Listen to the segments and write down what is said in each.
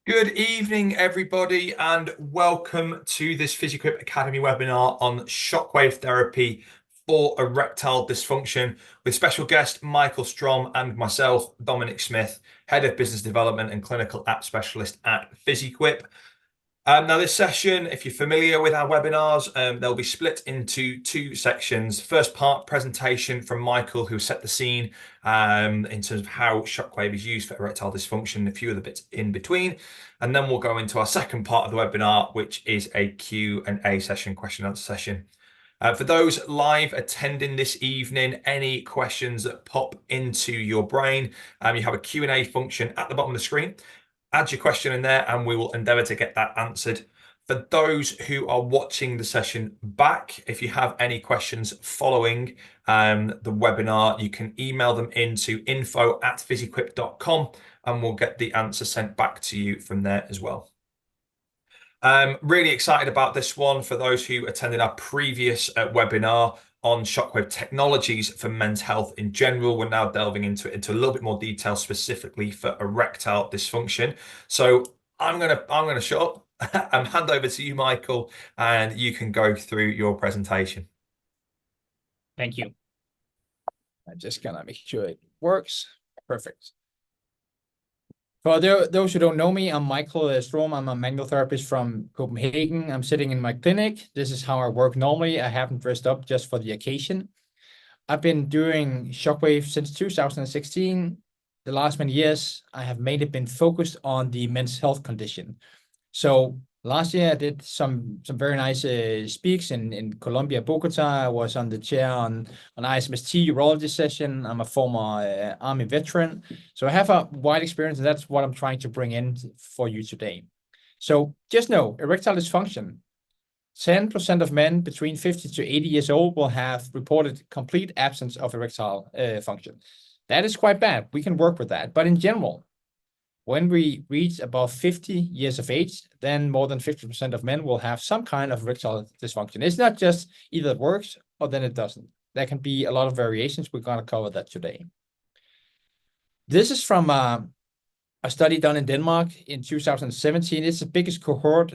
Good evening, everybody, and welcome to this PhysiQuip Academy webinar on shockwave therapy for erectile dysfunction with special guest Michael Strom and myself, Dominic Smith, Head of Business Development and Clinical App Specialist at PhysiQuip. Now, this session, if you're familiar with our webinars, they'll be split into two sections. First part, presentation from Michael, who set the scene in terms of how shockwave is used for erectile dysfunction, a few of the bits in between. And then we'll go into our second part of the webinar, which is a Q&A session, question and answer session. For those live attending this evening, any questions that pop into your brain, you have a Q&A function at the bottom of the screen. Add your question in there and we will endeavour to get that answered. For those who are watching the session back, if you have any questions following the webinar, you can email them into info@physiquip.com and we'll get the answer sent back to you from there as well. Really excited about this one. For those who attended our previous webinar on shockwave technologies for men's health in general, we're now delving into a little bit more detail specifically for erectile dysfunction. So I'm gonna shut up and hand over to you, Michael, and you can go through your presentation. Thank you. I'm just gonna make sure it works. Perfect. For those who don't know me, I'm Michael Strom. I'm a manual therapist from Copenhagen. I'm sitting in my clinic. This is how I work normally. I haven't dressed up just for the occasion. I've been doing shockwave since 2016. The last many years, I have mainly been focused on the men's health condition. So last year, I did some very nice speaks in Colombia, Bogota. I was on the chair on ISMST urology session. I'm a former Army veteran. So I have a wide experience, and that's what I'm trying to bring in for you today. So just know, erectile dysfunction, 10% of men between 50 to 80 years old will have reported complete absence of erectile function. That is quite bad. We can work with that. But in general, when we reach about 50 years of age, then more than 50% of men will have some kind of erectile dysfunction. It's not just either it works or then it doesn't. There can be a lot of variations. We're going to cover that today. This is from a study done in Denmark in 2017. It's the biggest cohort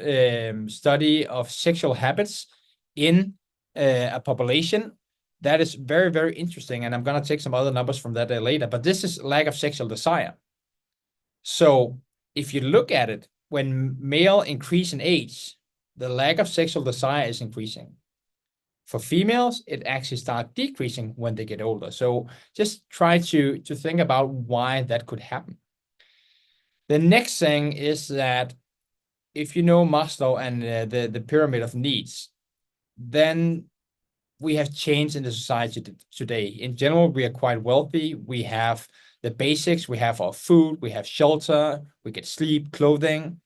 study of sexual habits in a population. That is very, very interesting. And I'm going to take some other numbers from that later. But this is lack of sexual desire. So if you look at it, when male increase in age, the lack of sexual desire is increasing. For females, it actually starts decreasing when they get older. So just try to think about why that could happen. The next thing is that if you know Maslow and the pyramid of needs, then we have changed in the society today. In general, we are quite wealthy. We have the basics, we have our food, we have shelter, we get sleep, clothing,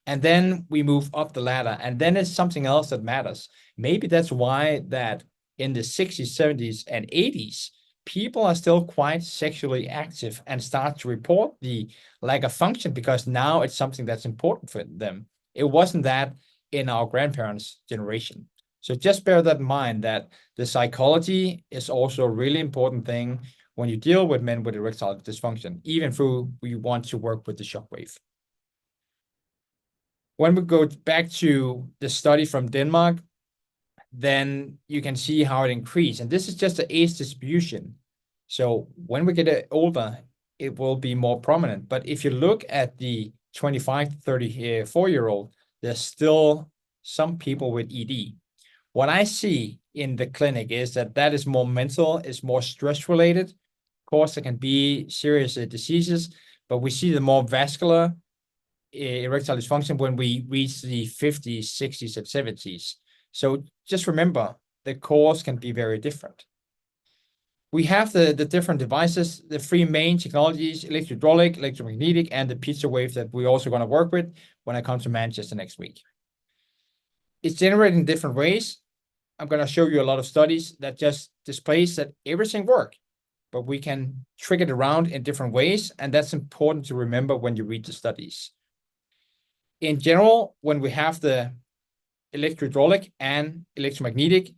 and then we move up the ladder. And then it's something else that matters. Maybe that's why that in the 60s, 70s, and 80s, people are still quite sexually active and start to report the lack of function because now it's something that's important for them. It wasn't that in our grandparents' generation. So just bear that in mind, that the psychology is also a really important thing when you deal with men with erectile dysfunction, even though we want to work with the shockwave. When we go back to the study from Denmark, then you can see how it increased. And this is just the age distribution. So when we get older, it will be more prominent. But if you look at the 25 to 34-year-old, there's still some people with ED. What I see in the clinic is that is more mental, is more stress-related. Of course, there can be serious diseases, but we see the more vascular erectile dysfunction when we reach the 50s, 60s, and 70s. So just remember, the cause can be very different. We have the different devices, the three main technologies, electrohydraulic, electromagnetic, and the pizza wave that we're also going to work with when I come to Manchester next week. It's generated in different ways. I'm going to show you a lot of studies that just displays that everything works, but we can trick it around in different ways, and that's important to remember when you read the studies. In general, when we have the electrohydraulic and electromagnetic,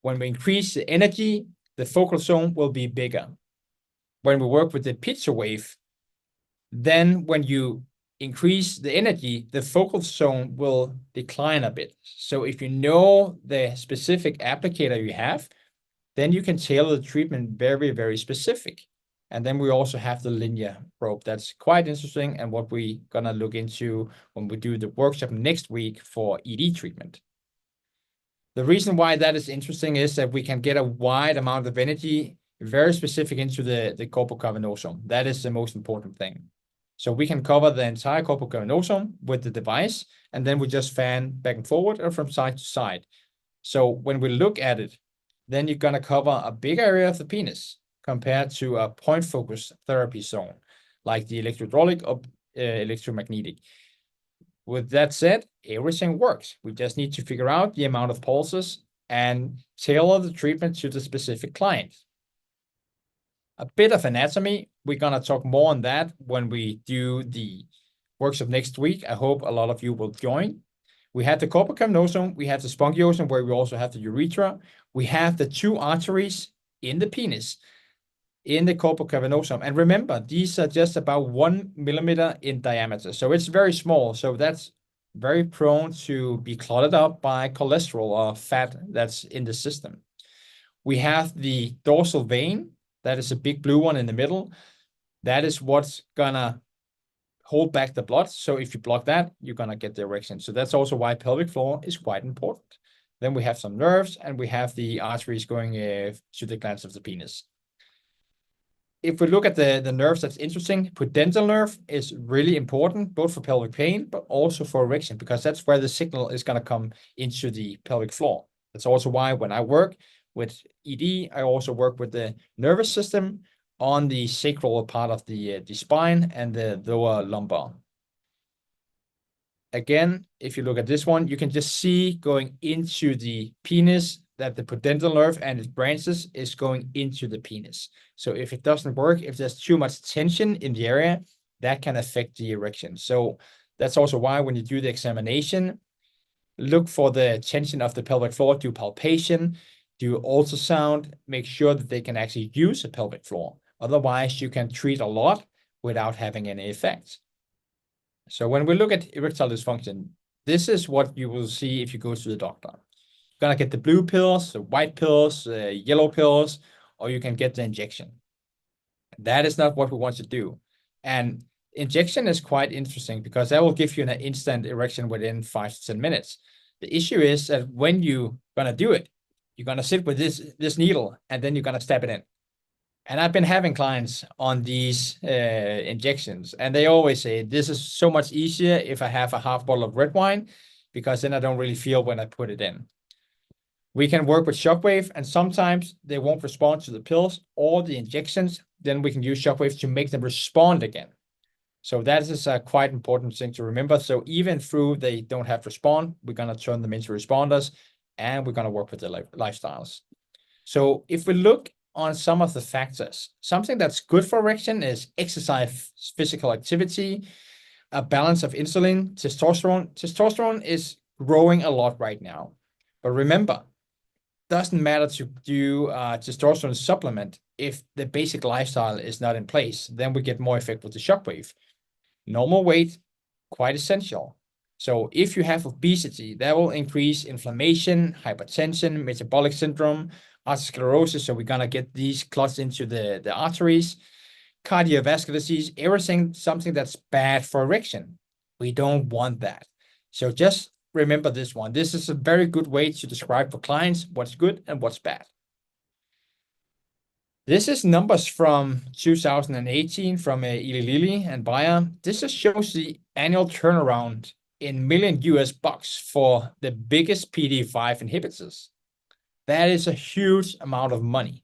when we increase the energy, the focal zone will be bigger. When we work with the pizza wave, then when you increase the energy, the focal zone will decline a bit. So if you know the specific applicator you have, then you can tailor the treatment very, very specific. And then we also have the linear probe. That's quite interesting and what we're gonna look into when we do the workshop next week for ED treatment. The reason why that is interesting is that we can get a wide amount of energy, very specific into the corpus cavernosum. That is the most important thing. So we can cover the entire corpus cavernosum with the device, and then we just fan back and forward or from side to side. So when we look at it, then you're gonna cover a big area of the penis compared to a point focus therapy zone, like the electrohydraulic or electromagnetic. With that said, everything works. We just need to figure out the amount of pulses and tailor the treatment to the specific client. A bit of anatomy, we're gonna talk more on that when we do the workshop next week. I hope a lot of you will join. We have the corpus cavernosum, we have the spongiosum, where we also have the urethra. We have the two arteries in the penis, in the corpus cavernosum. And remember, these are just about 1 millimeter in diameter. So it's very small. So that's very prone to be clotted up by cholesterol or fat that's in the system. We have the dorsal vein. That is a big blue one in the middle. That is what's gonna hold back the blood. So if you block that, you're gonna get the erection. So that's also why pelvic floor is quite important. Then we have some nerves and we have the arteries going to the glands of the penis. If we look at the nerves, that's interesting. Pudendal nerve is really important, both for pelvic pain, but also for erection, because that's where the signal is going to come into the pelvic floor. That's also why when I work with ED, I also work with the nervous system on the sacral part of the spine and the lower lumbar. Again, if you look at this one, you can just see going into the penis that the pudendal nerve and its branches is going into the penis. So if it doesn't work, if there's too much tension in the area, that can affect the erection. So that's also why when you do the examination, look for the tension of the pelvic floor, do palpation, do ultrasound, make sure that they can actually use the pelvic floor. Otherwise, you can treat a lot without having any effect. So when we look at erectile dysfunction, this is what you will see if you go to the doctor. You're gonna get the blue pills, the white pills, the yellow pills, or you can get the injection. That is not what we want to do. And injection is quite interesting because that will give you an instant erection within 5 to 10 minutes. The issue is that when you're gonna do it, you're gonna sit with this needle and then you're gonna stab it in. And I've been having clients on these injections, and they always say, this is so much easier if I have a half bottle of red wine, because then I don't really feel when I put it in. We can work with shockwave, and sometimes they won't respond to the pills or the injections. Then we can use shockwave to make them respond again. So that is a quite important thing to remember. So even through they don't have respond, we're going to turn them into responders, and we're going to work with the lifestyles. So if we look on some of the factors, something that's good for erection is exercise, physical activity, a balance of insulin, testosterone. Testosterone is growing a lot right now. But remember, doesn't matter to do testosterone supplement if the basic lifestyle is not in place. Then we get more effect with the shockwave. Normal weight, quite essential. So if you have obesity, that will increase inflammation, hypertension, metabolic syndrome, atherosclerosis. So we're gonna get these clots into the arteries, cardiovascular disease, everything, something that's bad for erection. We don't want that. So just remember this one. This is a very good way to describe for clients what's good and what's bad. This is numbers from 2018 from Eli Lilly and Bayer. This just shows the annual turnaround in million US bucks for the biggest PDE5 inhibitors. That is a huge amount of money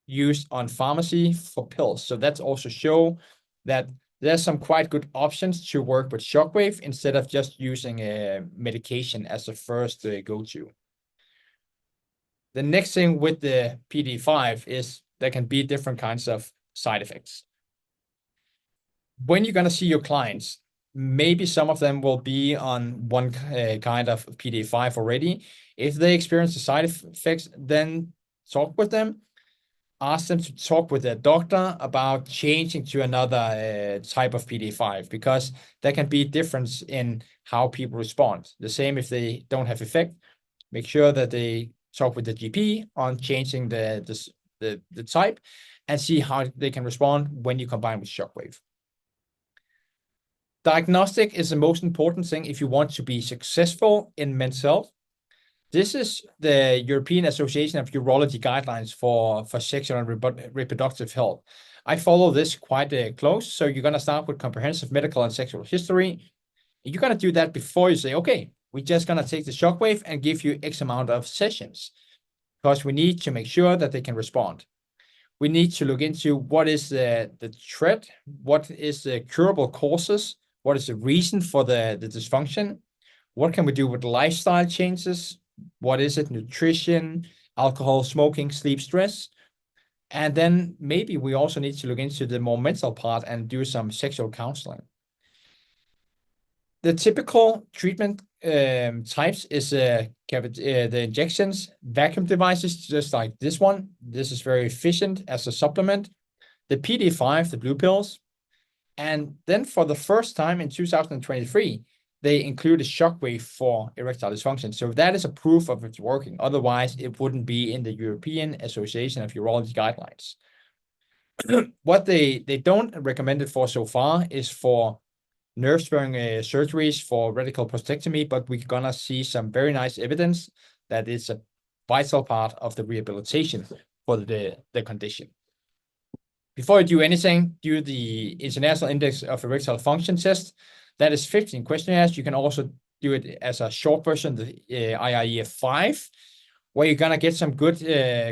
used on pharmacy for pills. So that's also show that there's some quite good options to work with shockwave instead of just using a medication as the first go-to. The next thing with the PDE5 is there can be different kinds of side effects. When you're going to see your clients, maybe some of them will be on one kind of PDE5 already. If they experience the side effects, then talk with them. ask them to talk with their doctor about changing to another type of PDE5, because there can be a difference in how people respond. The same if they don't have effect, make sure that they talk with the GP on changing the type and see how they can respond when you combine with shockwave. Diagnostic is the most important thing if you want to be successful in men's health. This is the European Association of Urology guidelines for sexual and reproductive health. I follow this quite close. So you're going to start with comprehensive medical and sexual history. You're going to do that before you say, okay, we're just going to take the shockwave and give you X amount of sessions, because we need to make sure that they can respond. We need to look into what is the threat, what is the curable causes, what is the reason for the dysfunction, what can we do with lifestyle changes, what is it, nutrition, alcohol, smoking, sleep, stress. And then maybe we also need to look into the more mental part and do some sexual counseling. The typical treatment types is the injections, vacuum devices, just like this one. This is very efficient as a supplement. The PD5, the blue pills. And then for the first time in 2023, they included shockwave for erectile dysfunction. So that is a proof of it's working. Otherwise, it wouldn't be in the European Association of Urology guidelines. What they don't recommend it for so far is for nerve-sparing surgeries for radical prostatectomy, but we're gonna see some very nice evidence that it's a vital part of the rehabilitation for the condition. Before you do anything, do the International Index of Erectile Function test. That is 15 questionnaires. You can also do it as a short version, the IIEF5, where you're gonna get some good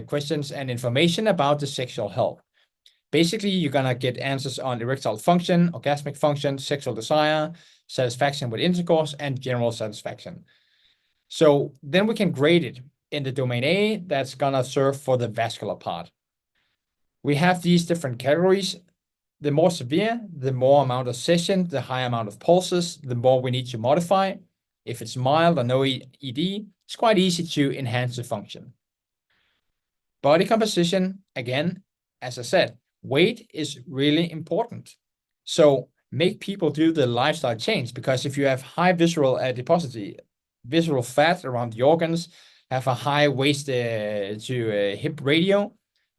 questions and information about the sexual health. Basically, you're gonna get answers on erectile function, orgasmic function, sexual desire, satisfaction with intercourse, and general satisfaction. So then we can grade it in the domain A, that's gonna serve for the vascular part. We have these different categories. The more severe, the more amount of session, the higher amount of pulses, the more we need to modify. If it's mild or no ED, it's quite easy to enhance the function. Body composition, again, as I said, weight is really important. So make people do the lifestyle change, because if you have high visceral adiposity, visceral fat around the organs, have a high waist to hip ratio,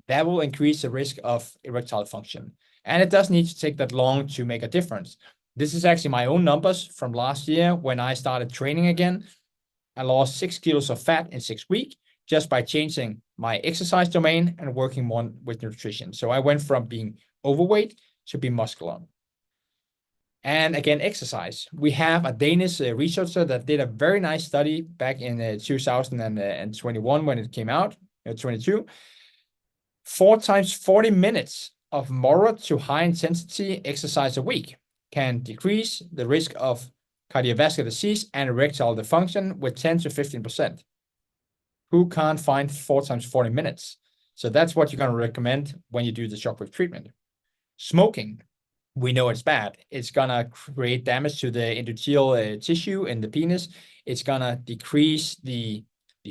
that will increase the risk of erectile function. And it doesn't need to take that long to make a difference. This is actually my own numbers from last year when I started training again. I lost 6 kilos of fat in 6 weeks just by changing my exercise domain and working more with nutrition. So I went from being overweight to being muscular. And again, exercise. We have a Danish researcher that did a very nice study back in 2021 when it came out, 22. 4 times 40 minutes of moderate to high intensity exercise a week can decrease the risk of cardiovascular disease and erectile dysfunction with 10 to 15%. Who can't find 4 times 40 minutes? So that's what you're going to recommend when you do the shockwave treatment. Smoking, we know it's bad. It's going to create damage to the endothelial tissue in the penis. It's going to decrease the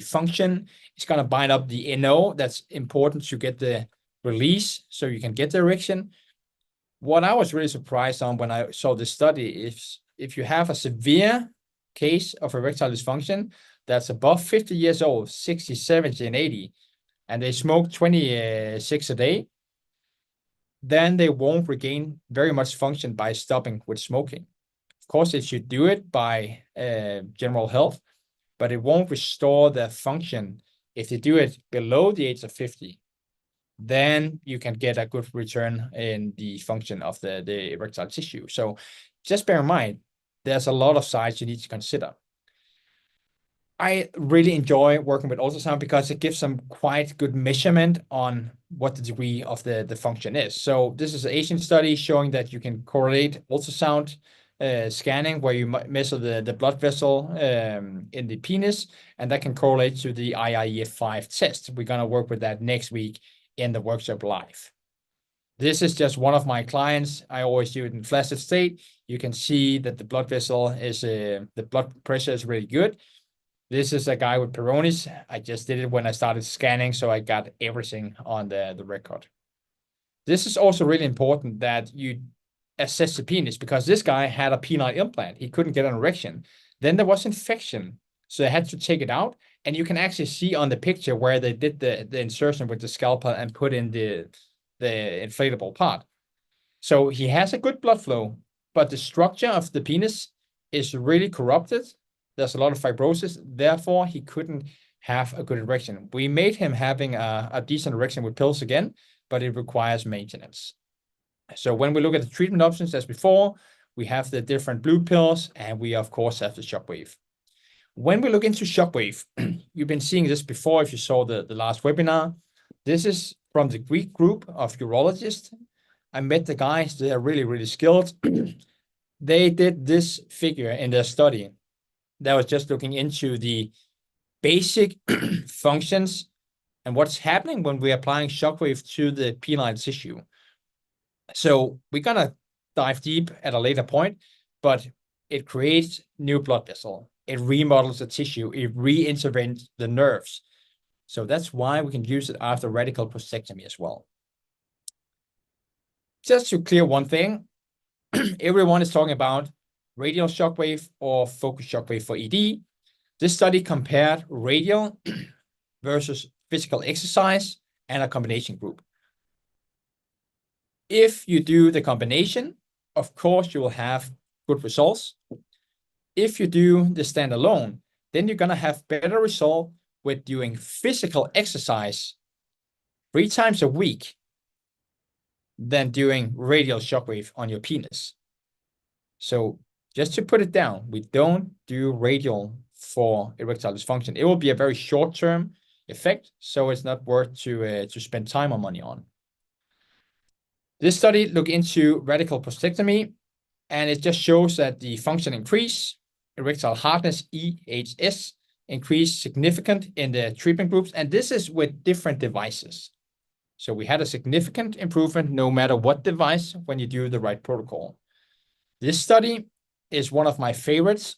function. It's going to bind up the NO. That's important to get the release so you can get the erection. What I was really surprised on when I saw this study is if you have a severe case of erectile dysfunction that's above 50 years old, 60, 70, and 80, and they smoke 26 a day, then they won't regain very much function by stopping with smoking. Of course, they should do it by general health, but it won't restore their function if they do it below the age of 50. Then you can get a good return in the function of the erectile tissue. So just bear in mind, there's a lot of sides you need to consider. I really enjoy working with ultrasound because it gives some quite good measurement on what the degree of the function is. So this is an Asian study showing that you can correlate ultrasound scanning where you measure the blood vessel in the penis, and that can correlate to the IIEF5 test. We're going to work with that next week in the workshop live. This is just one of my clients. I always do it in flaccid state. You can see that the blood vessel is, the blood pressure is really good. This is a guy with Peyronie's. I just did it when I started scanning, so I got everything on the record. This is also really important that you assess the penis, because this guy had a penile implant. He couldn't get an erection. Then there was infection, so they had to take it out. And you can actually see on the picture where they did the insertion with the scalpel and put in the inflatable part. So he has a good blood flow, but the structure of the penis is really corrupted. There's a lot of fibrosis. Therefore, he couldn't have a good erection. We made him having a decent erection with pills again, but it requires maintenance. So when we look at the treatment options as before, we have the different blue pills, and we, of course, have the shockwave. When we look into shockwave, you've been seeing this before if you saw the last webinar. This is from the Greek group of urologists. I met the guys. They are really, really skilled. They did this figure in their study that was just looking into the basic functions and what's happening when we're applying shockwave to the penile tissue. So we're going to dive deep at a later point, but it creates new blood vessel. It remodels the tissue. It reintervenes the nerves. So that's why we can use it after radical prostatectomy as well. Just to clear one thing, everyone is talking about radial shockwave or focused shockwave for ED. This study compared radial versus physical exercise and a combination group. If you do the combination, of course, you will have good results. If you do the standalone, then you're going to have better result with doing physical exercise 3 times a week than doing radial shockwave on your penis. So just to put it down, we don't do radial for erectile dysfunction. It will be a very short-term effect, so it's not worth to spend time or money on. This study looked into radical prostatectomy, and it just shows that the function increase, erectile hardness, EHS, increased significant in the treatment groups, and this is with different devices. So we had a significant improvement no matter what device when you do the right protocol. This study is one of my favorites.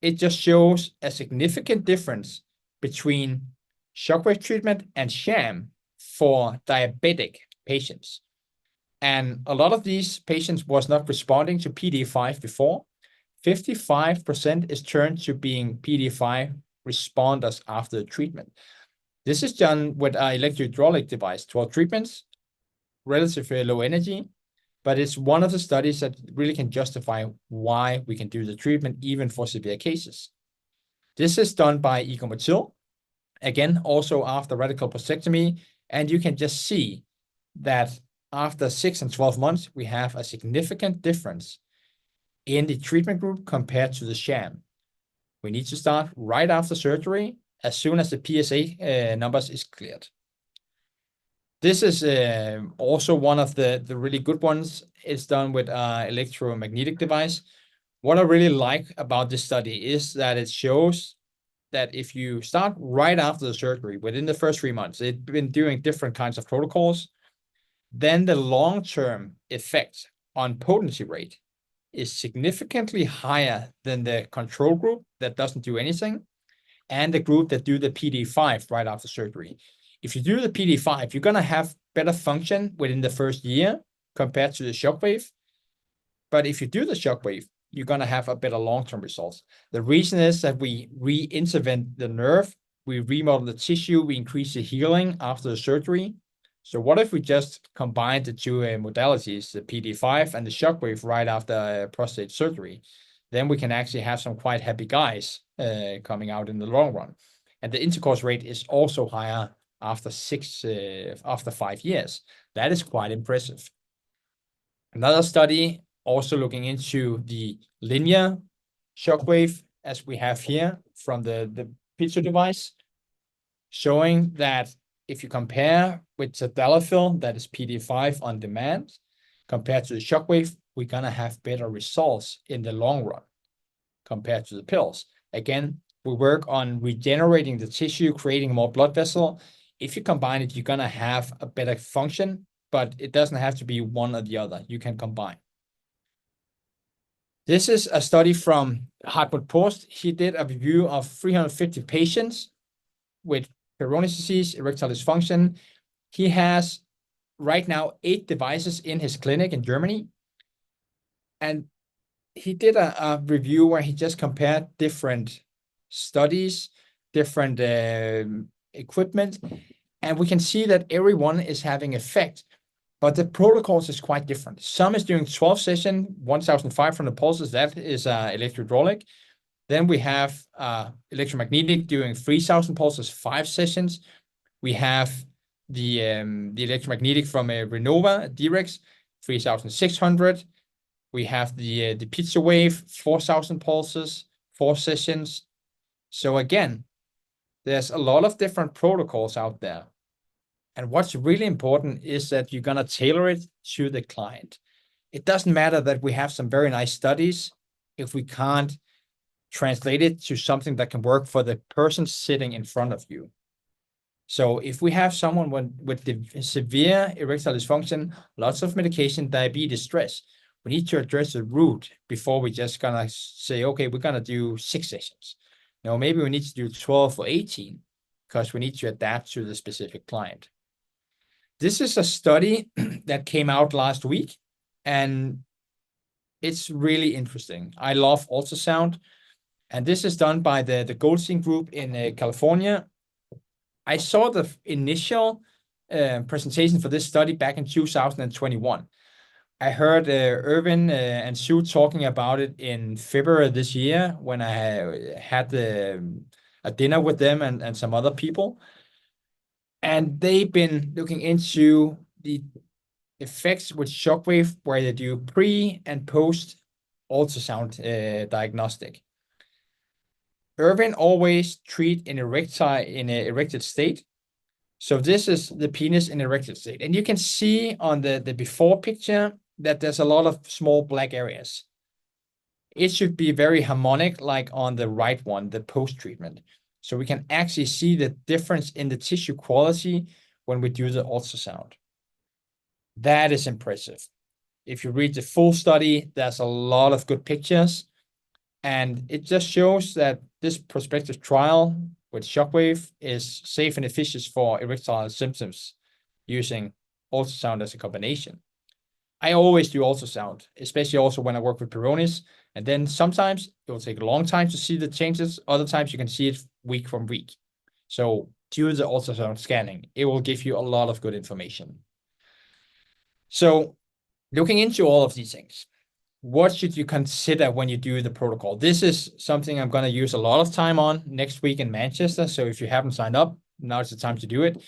It just shows a significant difference between shockwave treatment and sham for diabetic patients. And a lot of these patients was not responding to PD5 before. 55% is turned to being PD5 responders after the treatment. This is done with an electrohydraulic device, 12 treatments, relatively low energy, but it's one of the studies that really can justify why we can do the treatment even for severe cases. This is done by Ecomotil, again, also after radical prostatectomy, and you can just see that after 6 and 12 months, we have a significant difference in the treatment group compared to the sham. We need to start right after surgery, as soon as the PSA numbers is cleared. This is also one of the really good ones. It's done with an electromagnetic device. What I really like about this study is that it shows that if you start right after the surgery, within the first 3 months, they've been doing different kinds of protocols, then the long-term effect on potency rate is significantly higher than the control group that doesn't do anything and the group that do the PD5 right after surgery. If you do the PD5, you're going to have better function within the first year compared to the shockwave. But if you do the shockwave, you're going to have a better long-term results. The reason is that we re-intervene the nerve, we remodel the tissue, we increase the healing after the surgery. So what if we just combine the two modalities, the PD5 and the shockwave right after prostate surgery? Then we can actually have some quite happy guys coming out in the long run. And the intercourse rate is also higher after 5 years. That is quite impressive. Another study also looking into the linear shockwave, as we have here from the picture device, showing that if you compare with tadalafil, that is PD5 on demand, compared to the shockwave, we're going to have better results in the long run compared to the pills. Again, we work on regenerating the tissue, creating more blood vessel. If you combine it, you're going to have a better function, but it doesn't have to be one or the other. You can combine. This is a study from Hartmut Post. He did a review of 350 patients with Peyronie's disease, erectile dysfunction. He has right now 8 devices in his clinic in Germany. And he did a review where he just compared different studies, different equipment, and we can see that everyone is having effect, but the protocols is quite different. Some is doing 12 session, 1,500 pulses, that is electrohydraulic. Then we have electromagnetic doing 3,000 pulses, 5 sessions. We have the electromagnetic from Renova, Direx, 3,600. We have the pizza wave, 4,000 pulses, 4 sessions. So again, there's a lot of different protocols out there. And what's really important is that you're going to tailor it to the client. It doesn't matter that we have some very nice studies if we can't translate it to something that can work for the person sitting in front of you. So if we have someone with the severe erectile dysfunction, lots of medication, diabetes, stress, we need to address the root before we just gonna say, okay, we're gonna do 6 sessions. No, maybe we need to do 12 or 18 because we need to adapt to the specific client. This is a study that came out last week, and it's really interesting. I love ultrasound, and this is done by the Goldstein group in California. I saw the initial presentation for this study back in 2021. I heard Irvin and Sue talking about it in February this year when I had a dinner with them and some other people. And they've been looking into the effects with shockwave where they do pre and post ultrasound diagnostic. Irvin always treat in an erected state. So this is the penis in erected state. And you can see on the before picture that there's a lot of small black areas. It should be very harmonic, like on the right one, the post-treatment. So we can actually see the difference in the tissue quality when we do the ultrasound. That is impressive. If you read the full study, there's a lot of good pictures. And it just shows that this prospective trial with shockwave is safe and efficient for erectile symptoms using ultrasound as a combination. I always do ultrasound, especially also when I work with Peyronie's. And then sometimes it will take a long time to see the changes. Other times you can see it week from week. So do the ultrasound scanning. It will give you a lot of good information. So looking into all of these things, what should you consider when you do the protocol? This is something I'm going to use a lot of time on next week in Manchester. So if you haven't signed up, now's the time to do it.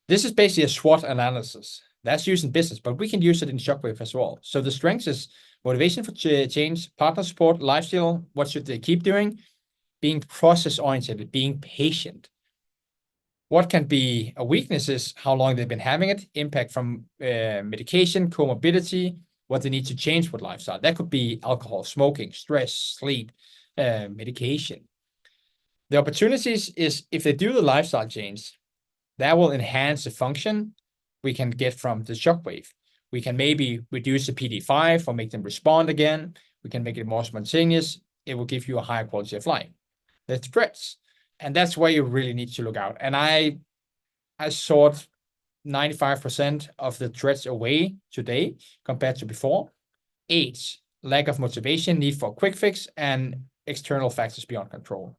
This is basically a SWOT analysis. That's used in business, but we can use it in shockwave as well. So the strengths is motivation for change, partner support, lifestyle. What should they keep doing? Being process-oriented, being patient. What can be a weakness is how long they've been having it, impact from medication, comorbidity, what they need to change with lifestyle. That could be alcohol, smoking, stress, sleep, medication. The opportunities is if they do the lifestyle change, that will enhance the function we can get from the shockwave. We can maybe reduce the PD5 or make them respond again. We can make it more spontaneous. It will give you a higher quality of life. The threats, and that's where you really need to look out. And I sort 95% of the threats away today compared to before. Age, lack of motivation, need for a quick fix, and external factors beyond control.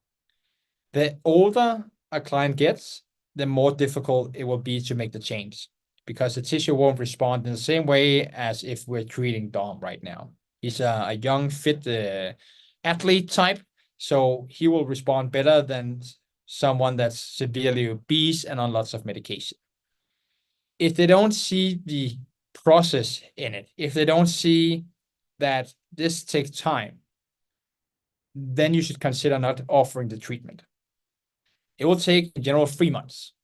The older a client gets, the more difficult it will be to make the change because the tissue won't respond in the same way as if we're treating Dom right now. He's a young, fit athlete type, so he will respond better than someone that's severely obese and on lots of medication. If they don't see the process in it, if they don't see that this takes time, then you should consider not offering the treatment. It will take, in general, 3 months.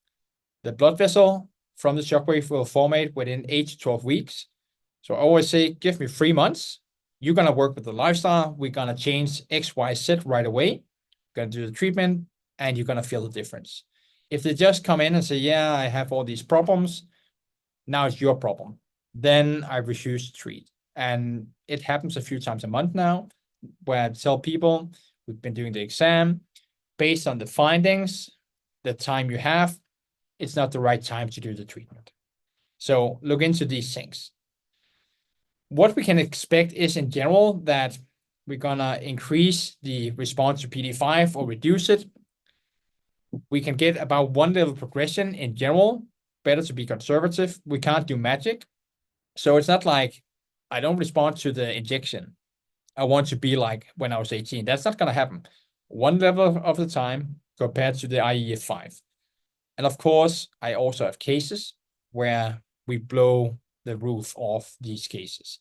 The blood vessel from the shockwave will formate within 8 to 12 weeks. So I always say, give me 3 months. You're going to work with the lifestyle. We're going to change X, Y, Z right away. You're going to do the treatment, and you're going to feel the difference. If they just come in and say, yeah, I have all these problems, now it's your problem. Then I refuse to treat. And it happens a few times a month now, where I tell people we've been doing the exam based on the findings, the time you have, it's not the right time to do the treatment. So look into these things. What we can expect is in general that we're gonna increase the response to PD5 or reduce it. We can get about 1 level progression in general. Better to be conservative. We can't do magic. So it's not like I don't respond to the injection. I want to be like when I was 18. That's not going to happen. 1 level of the time compared to the IEF5. And of course, I also have cases where we blow the roof off these cases.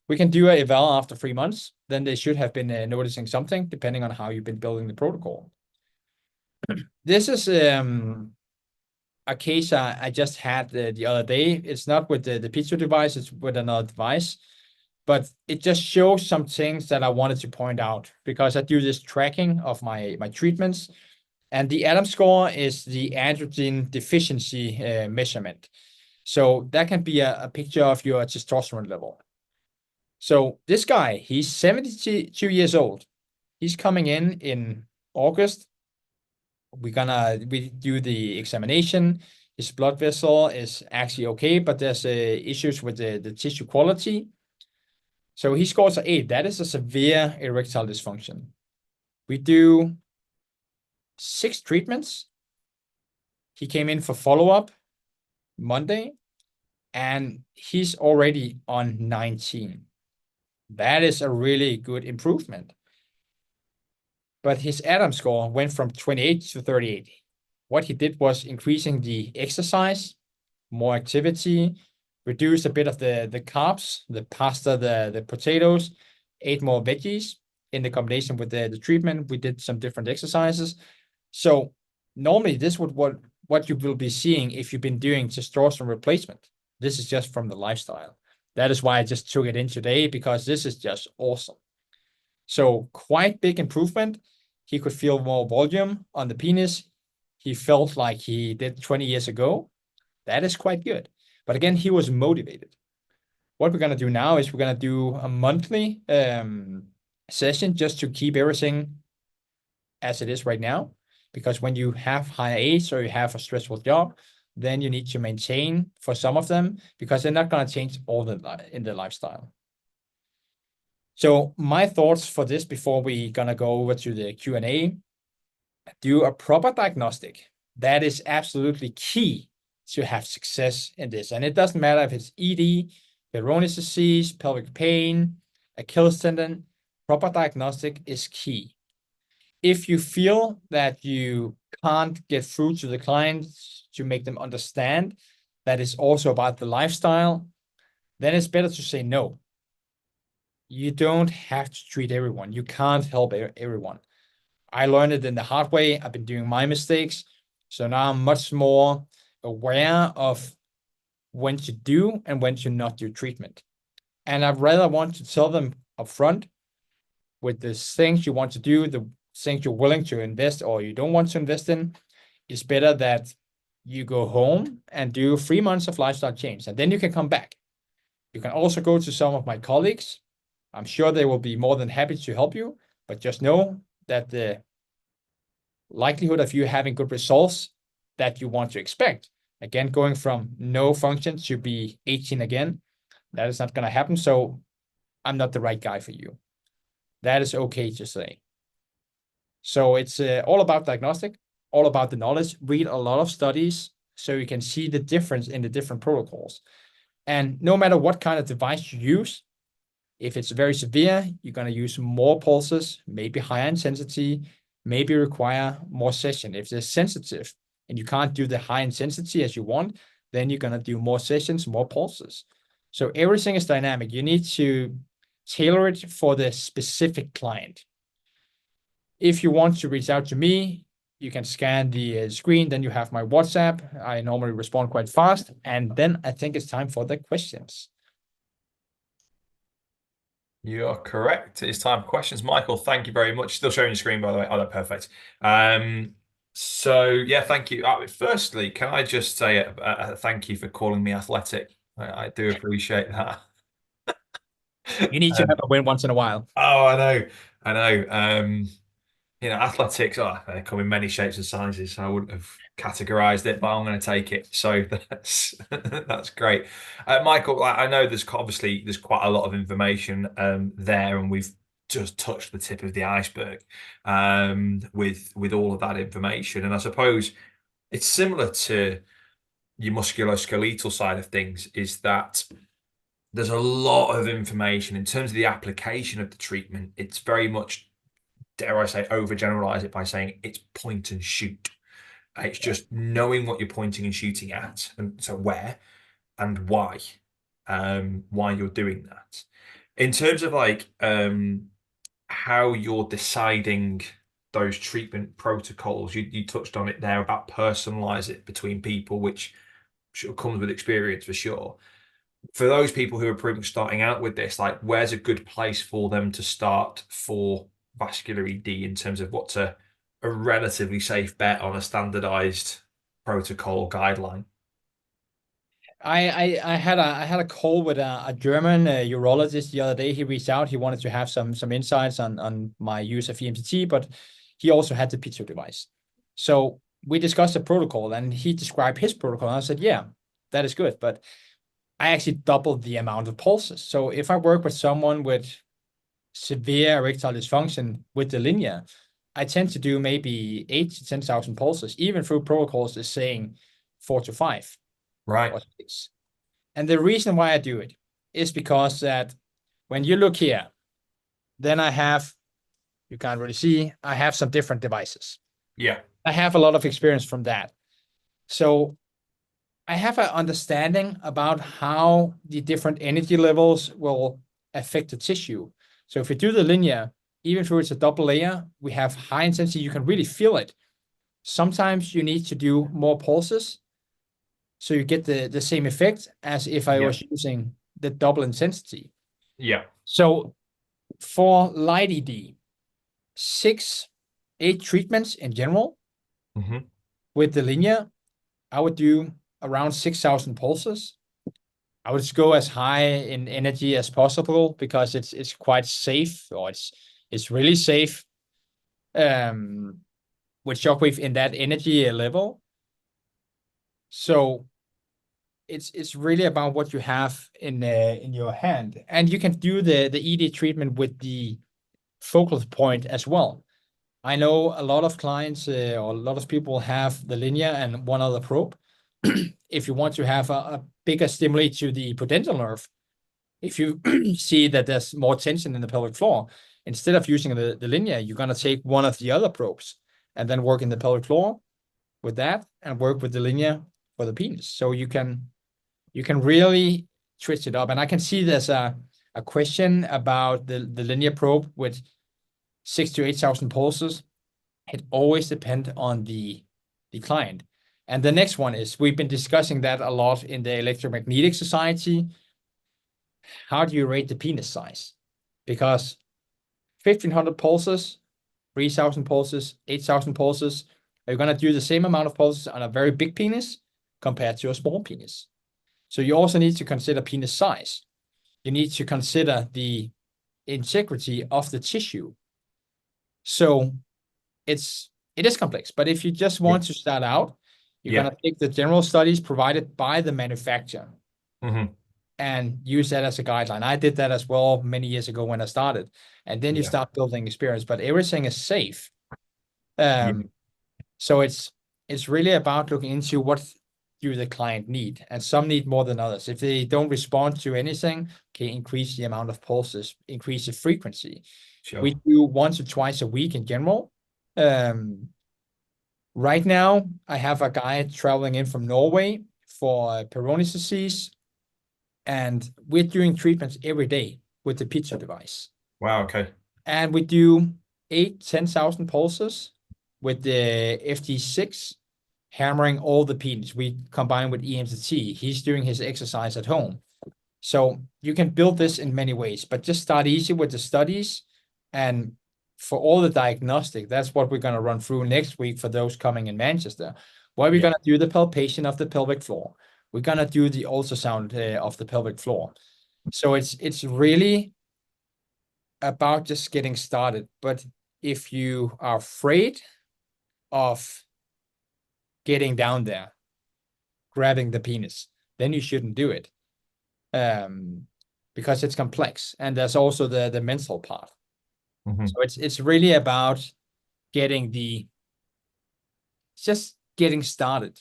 We can do a eval after 3 months. Then they should have been noticing something, depending on how you've been building the protocol. This is a case I just had the other day. It's not with the piezo device, it's with another device. But it just shows some things that I wanted to point out because I do this tracking of my treatments. And the Adams score is the androgen deficiency measurement. So that can be a picture of your testosterone level. So this guy, he's 72 years old. He's coming in August. We do the examination. His blood vessel is actually okay, but there's issues with the tissue quality. So he scores an 8. That is a severe erectile dysfunction. We do 6 treatments. He came in for follow-up Monday, and he's already on 19. That is a really good improvement. But his Adams score went from 28 to 38. What he did was increasing the exercise, more activity, reduced a bit of the carbs, the pasta, the potatoes, ate more veggies. In the combination with the treatment, we did some different exercises. So normally this would what you will be seeing if you've been doing testosterone replacement. This is just from the lifestyle. That is why I just took it in today, because this is just awesome. So quite big improvement. He could feel more volume on the penis. He felt like he did 20 years ago. That is quite good. But again, he was motivated. What we're going to do now is we're going to do a monthly session just to keep everything as it is right now. Because when you have high age or you have a stressful job, then you need to maintain for some of them because they're not going to change all in the lifestyle. So my thoughts for this before we gonna go over to the Q&A, do a proper diagnostic. That is absolutely key to have success in this. And it doesn't matter if it's ED, Peyronie's disease, pelvic pain, Achilles tendon, proper diagnostic is key. If you feel that you can't get through to the clients to make them understand that it's also about the lifestyle, then it's better to say no. You don't have to treat everyone. You can't help everyone. I learned it in the hard way. I've been doing my mistakes. So now I'm much more aware of when to do and when to not do treatment. And I'd rather want to tell them upfront with the things you want to do, the things you're willing to invest or you don't want to invest in. It's better that you go home and do 3 months of lifestyle change, and then you can come back. You can also go to some of my colleagues. I'm sure they will be more than happy to help you, but just know that the likelihood of you having good results that you want to expect, again, going from no function to be 18 again, that is not going to happen. So I'm not the right guy for you. That is okay to say. So it's all about diagnostic, all about the knowledge. Read a lot of studies so you can see the difference in the different protocols. And no matter what kind of device you use, if it's very severe, you're going to use more pulses, maybe higher intensity, maybe require more session. If they're sensitive and you can't do the high intensity as you want, then you're going to do more sessions, more pulses. So everything is dynamic. You need to tailor it for the specific client. If you want to reach out to me, you can scan the screen, then you have my WhatsApp. I normally respond quite fast. And then I think it's time for the questions. You are correct. It's time for questions. Michael, thank you very much. Still showing your screen, by the way. Oh, no, perfect. So yeah, thank you. Firstly, can I just say a thank you for calling me athletic? I do appreciate that. You need to have a win once in a while. Oh, I know, I know. Athletics, they come in many shapes and sizes. So I wouldn't have categorized it, but I'm going to take it. So that's that's great. Michael, I know there's quite a lot of information there, and we've just touched the tip of the iceberg with all of that information. And I suppose it's similar to your musculoskeletal side of things, is that there's a lot of information in terms of the application of the treatment. It's very much, dare I say, overgeneralize it by saying it's point and shoot. It's just knowing what you're pointing and shooting at, and so where and why you're doing that. In terms of how you're deciding those treatment protocols, you touched on it there about personalize it between people, which sure comes with experience for sure. For those people who are pretty much starting out with this, like where's a good place for them to start for vascular ED in terms of what's a relatively safe bet on a standardized protocol guideline? I had a call with a German urologist the other day. He reached out. He wanted to have some insights on my use of EMCT, but he also had the piezo device. So we discussed the protocol, and he described his protocol. And I said, yeah, that is good, but I actually doubled the amount of pulses. So if I work with someone with severe erectile dysfunction with the linear, I tend to do maybe 8 to 10,000 pulses, even through protocols is saying 4 to 5 Right. or 6. And the reason why I do it is because that when you look here, then you can't really see, I have some different devices. Yeah. I have a lot of experience from that. So I have an understanding about how the different energy levels will affect the tissue. So if you do the linear, even though it's a double layer, we have high intensity, you can really feel it. Sometimes you need to do more pulses so you get the same effect as if I was using the double intensity. Yeah. So for light ED, 8 treatments in general. Mm-hmm. With the linear, I would do around 6,000 pulses. I would just go as high in energy as possible because it's quite safe, or it's really safe with shockwave in that energy level. So it's really about what you have in your hand, and you can do the ED treatment with the focal point as well. I know a lot of clients or a lot of people have the linear and one other probe. If you want to have a bigger stimulate to the pudendal nerve, if you see that there's more tension in the pelvic floor, instead of using the linear, you're going to take one of the other probes and then work in the pelvic floor with that and work with the linear for the penis. So you can really twist it up. And I can see there's a question about the linear probe with 6 to 8,000 pulses. It always depends on the client. And the next one is, we've been discussing that a lot in the Electromagnetic Society. How do you rate the penis size? Because 1,500 pulses, 3,000 pulses, 8,000 pulses, are you going to do the same amount of pulses on a very big penis compared to a small penis? So you also need to consider penis size. You need to consider the integrity of the tissue. So it is complex, but if you just want to start out, you're going to take the general studies provided by the manufacturer and use that as a guideline. I did that as well many years ago when I started, and then you start building experience, but everything is safe. So it's really about looking into what do the client need, and some need more than others. If they don't respond to anything, okay, increase the amount of pulses, increase the frequency. Sure. We do 1 to 2 a week in general. Right now, I have a guy traveling in from Norway for Peyronie's disease, and we're doing treatments every day with the piezo device. Wow. Okay. And we do 10,000 pulses with the FD6, hammering all the penis. We combine with EMCT. He's doing his exercise at home. So you can build this in many ways, but just start easy with the studies. And for all the diagnostic, that's what we're going to run through next week for those coming in Manchester. Where we're going to do the palpation of the pelvic floor. We're going to do the ultrasound of the pelvic floor. So it's really about just getting started. But if you are afraid of getting down there, grabbing the penis, then you shouldn't do it. Because it's complex, and there's also the mental part. Mhm. So it's really about just getting started.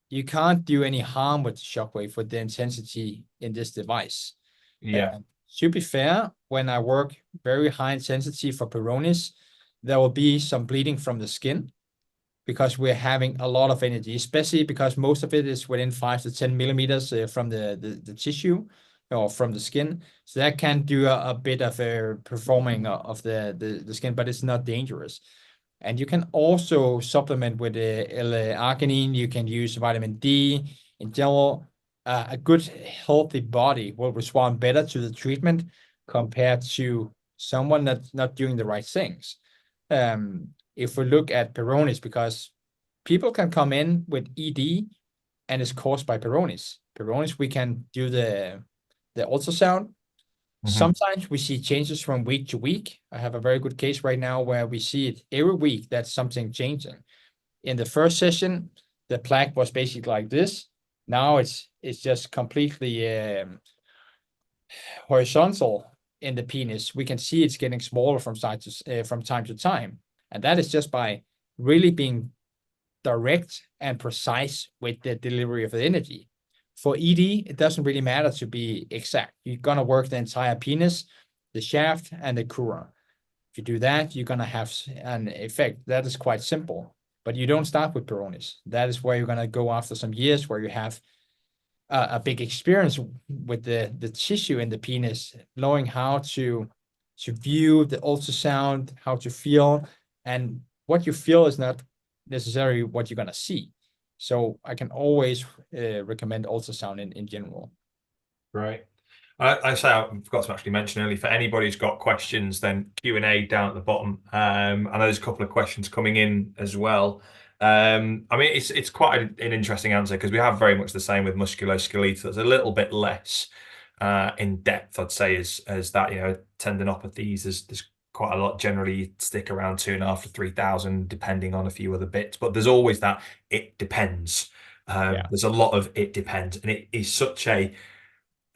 You can't do any harm with the shockwave with the intensity in this device. Yeah. To be fair, when I work very high intensity for Peyronie's, there will be some bleeding from the skin because we're having a lot of energy, especially because most of it is within 5 to 10 millimeters from the tissue or from the skin. So that can do a bit of a performing of the skin, but it's not dangerous. And you can also supplement with L-arginine. You can use vitamin D. In general, a good, healthy body will respond better to the treatment compared to someone that's not doing the right things. If we look at Peyronie's, because people can come in with ED and it's caused by Peyronie's. Peyronie's, we can do the ultrasound. Mhm. Sometimes we see changes from week to week. I have a very good case right now where we see it every week that something changing. In the first session, the plaque was basically like this. Now it's just completely horizontal in the penis. We can see it's getting smaller from time to time, and that is just by really being direct and precise with the delivery of the energy. For ED, it doesn't really matter to be exact. You're gonna work the entire penis, the shaft, and the crura. If you do that, you're gonna have an effect. That is quite simple. But you don't start with Peyronie's. That is where you're gonna go after some years where you have a big experience with the tissue in the penis, knowing how to view the ultrasound, how to feel, and what you feel is not necessarily what you're gonna see. So I can always recommend ultrasound in general. Right. I say I forgot to actually mention earlier, for anybody who's got questions, then Q&A down at the bottom. I know there's a couple of questions coming in as well. I mean, it's quite an interesting answer because we have very much the same with musculoskeletal. It's a little bit less in depth, I'd say, as that, tendinopathies. There's quite a lot. Generally stick around 2.5 to 3,000, depending on a few other bits. But there's always that it depends. Yeah. There's a lot of it depends, and it is such a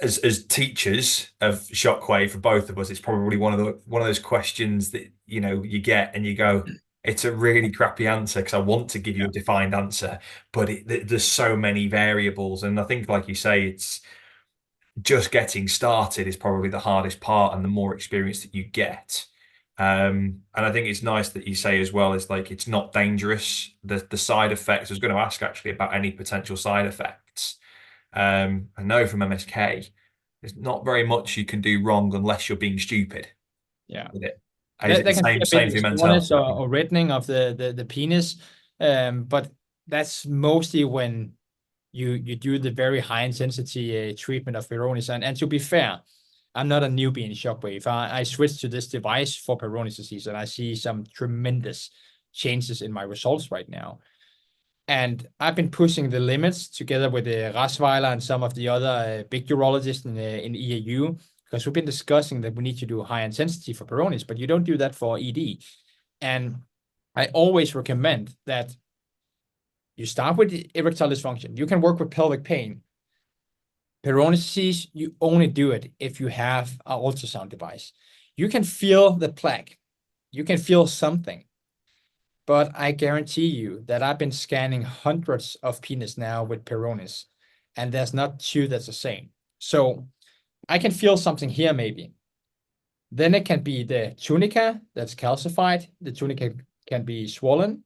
as teachers of Shockwave for both of us, it's probably one of those questions that you get and you go, it's a really crappy answer because I want to give you a defined answer, but there's so many variables, and I think, like you say, it's just getting started is probably the hardest part, and the more experience that you get. And I think it's nice that you say as well, is like it's not dangerous. The side effects. I was going to ask actually about any potential side effects. I know from MSK, there's not very much you can do wrong unless you're being stupid Yeah. with it. Is That, it the that can be same a bit same thing mental health? soreness or reddening of the penis. But that's mostly when you do the very high intensity treatment of Peyronie's. And to be fair, I'm not a newbie in Shockwave. I switched to this device for Peyronie's disease, and I see some tremendous changes in my results right now. And I've been pushing the limits together with Rasweiler and some of the other big urologists in EAU, because we've been discussing that we need to do high intensity for Peyronie's, but you don't do that for ED. And I always recommend that you start with erectile dysfunction. You can work with pelvic pain. Peyronie's disease, you only do it if you have an ultrasound device. You can feel the plaque. You can feel something. But I guarantee you that I've been scanning hundreds of penis now with Peyronie's, and there's not two that's the same. So I can feel something here maybe. Then it can be the tunica that's calcified. The tunica can be swollen.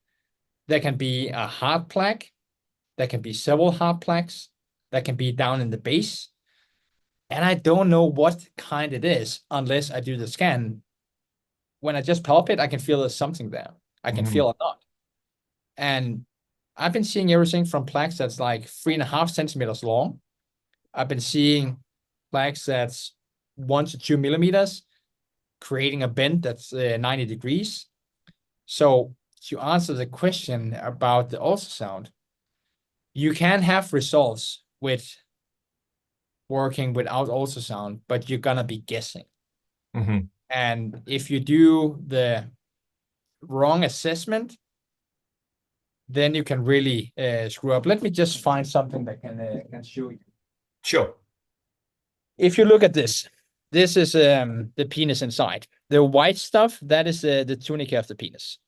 There can be a hard plaque. There can be several hard plaques. That can be down in the base. And I don't know what kind it is unless I do the scan. When I just palpate, I can feel there's something there. I can Mhm. feel a knot. And I've been seeing everything from plaques that's like 3.5 centimeters long. I've been seeing plaques that's 1 to 2 millimeters, creating a bend that's 90 degrees. So to answer the question about the ultrasound, you can have results with working without ultrasound, but you're gonna be guessing. Mhm. And if you do the wrong assessment, then you can really screw up. Let me just find something that can show you. Sure. If you look at this, this is the penis inside. The white stuff, that is the tunica of the penis.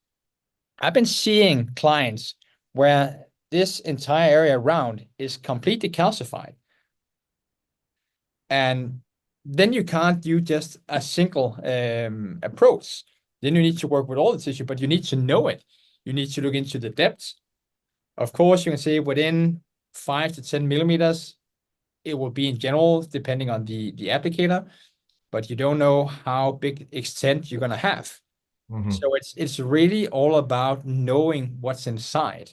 I've been seeing clients where this entire area around is completely calcified. And then you can't do just a single approach. Then you need to work with all the tissue, but you need to know it. You need to look into the depths. Of course, you can say within 5 to 10 millimeters, it will be in general, depending on the applicator, but you don't know how big extent you're going to have. So it's really all about knowing what's inside.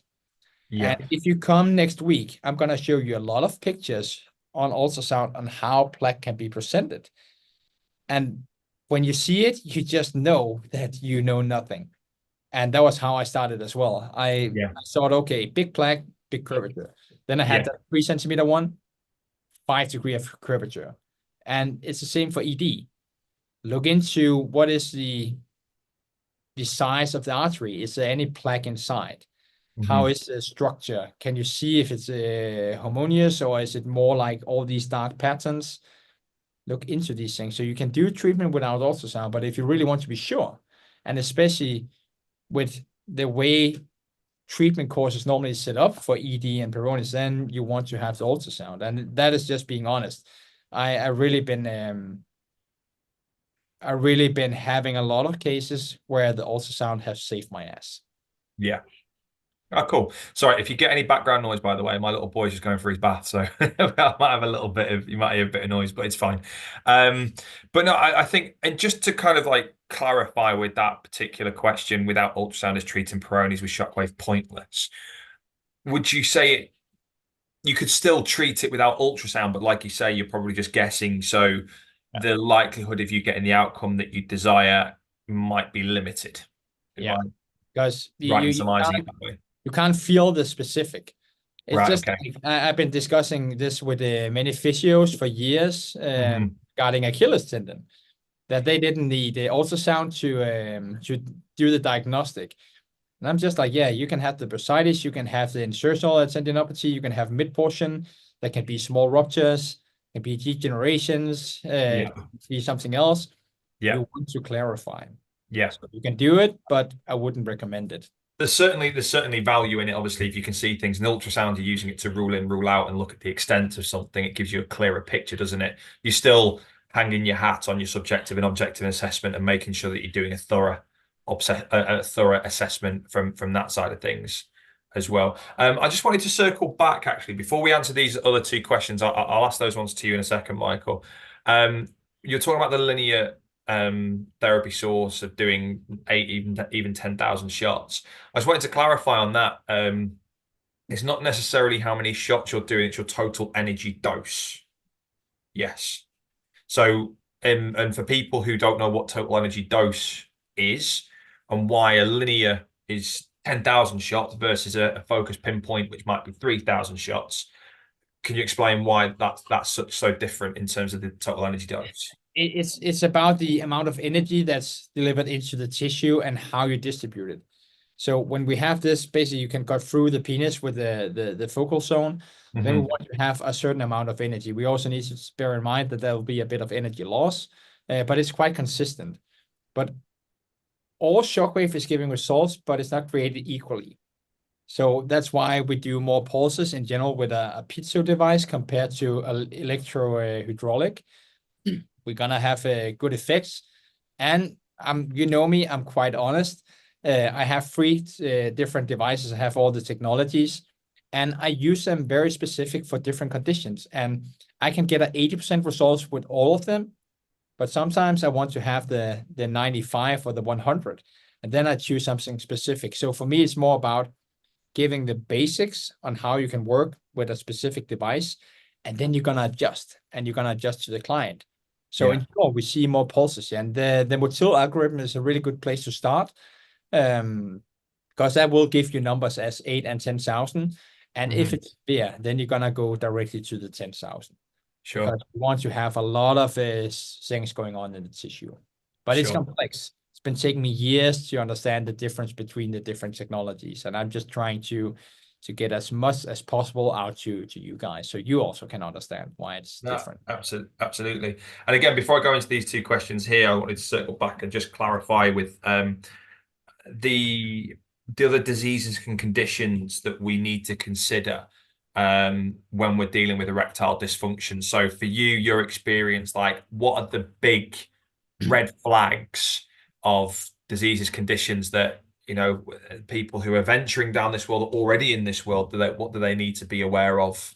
Yeah. And if you come next week, I'm going to show you a lot of pictures on ultrasound on how plaque can be presented. And when you see it, you just know that you know nothing. And that was how I started as well. I thought, okay, big plaque, big curvature. Then I had that 3 centimeter one, 5 degree of curvature. And it's the same for ED. Look into what is the size of the artery. Is there any plaque inside? How is the structure? Can you see if it's homogeneous or is it more like all these dark patterns? Look into these things. So you can do treatment without ultrasound, but if you really want to be sure, and especially with the way treatment courses normally set up for ED and Peyronie's, then you want to have the ultrasound. And that is just being honest. I really been having a lot of cases where the ultrasound has saved my ass. Yeah. Oh, cool. Sorry, if you get any background noise, by the way, my little boy's just going for his bath, so I might have a little bit of, you might hear a bit of noise, but it's fine. But no, I think, and just to kind of like clarify with that particular question, without ultrasound is treating Peyronie's with shockwave pointless, would you say you could still treat it without ultrasound, but like you say, you're probably just guessing, so the likelihood of you getting the outcome that you desire might be limited? Yeah, because Right in surmising it that way. You can't feel the specific. It's Right, just okay. like, I've been discussing this with many physios for years regarding Achilles tendon, that they didn't need the ultrasound to do the diagnostic. And I'm just like, yeah, you can have the bursitis, you can have the insertional tendinopathy, you can have mid portion, there can be small ruptures, can be degenerations, be something else. You want to clarify. Yeah. So you can do it, but I wouldn't recommend it. There's certainly value in it. Obviously, if you can see things in ultrasound, you're using it to rule in, rule out, and look at the extent of something. It gives you a clearer picture, doesn't it? You're still hanging your hat on your subjective and objective assessment and making sure that you're doing a thorough assessment from that side of things as well. I just wanted to circle back actually before we answer these other 2 questions. I'll ask those ones to you in a second, Michael. You're talking about the linear therapy source of doing 8, even 10,000 shots. I just wanted to clarify on that. It's not necessarily how many shots you're doing, it's your total energy dose. Yes. So, and for people who don't know what total energy dose is and why a linear is 10,000 shots versus a focus pinpoint, which might be 3,000 shots, can you explain why that's so different in terms of the total energy dose? It's about the amount of energy that's delivered into the tissue and how you distribute it. So when we have this, basically you can cut through the penis with the focal zone. Then we want to have a certain amount of energy. We also need to bear in mind that there will be a bit of energy loss, but it's quite consistent. But all shockwave is giving results, but it's not created equally. So that's why we do more pulses in general with a piezo device compared to an electrohydraulic. We're gonna have good effects. And you know me, I'm quite honest. I have 3 different devices. I have all the technologies, and I use them very specific for different conditions. And I can get an 80% results with all of them, but sometimes I want to have the 95 or the 100, and then I choose something specific. So for me, it's more about giving the basics on how you can work with a specific device, and then you're gonna adjust, and you're gonna adjust to the client. So in general, we see more pulses, and the Motil algorithm is a really good place to start, because that will give you numbers as 8 and 10,000. And if it's severe, then you're gonna go directly to the 10,000. Sure. Because you want to have a lot of things going on in the tissue. but it's Sure. complex. It's been taking me years to understand the difference between the different technologies, and I'm just trying to get as much as possible out to you guys, so you also can understand why it's No, different. absolutely. And again, before I go into these two questions here, I wanted to circle back and just clarify with the other diseases and conditions that we need to consider when we're dealing with erectile dysfunction. So for you, your experience, like what are the big red flags of diseases, conditions that, you know, people who are venturing down this world, already in this world, what do they need to be aware of?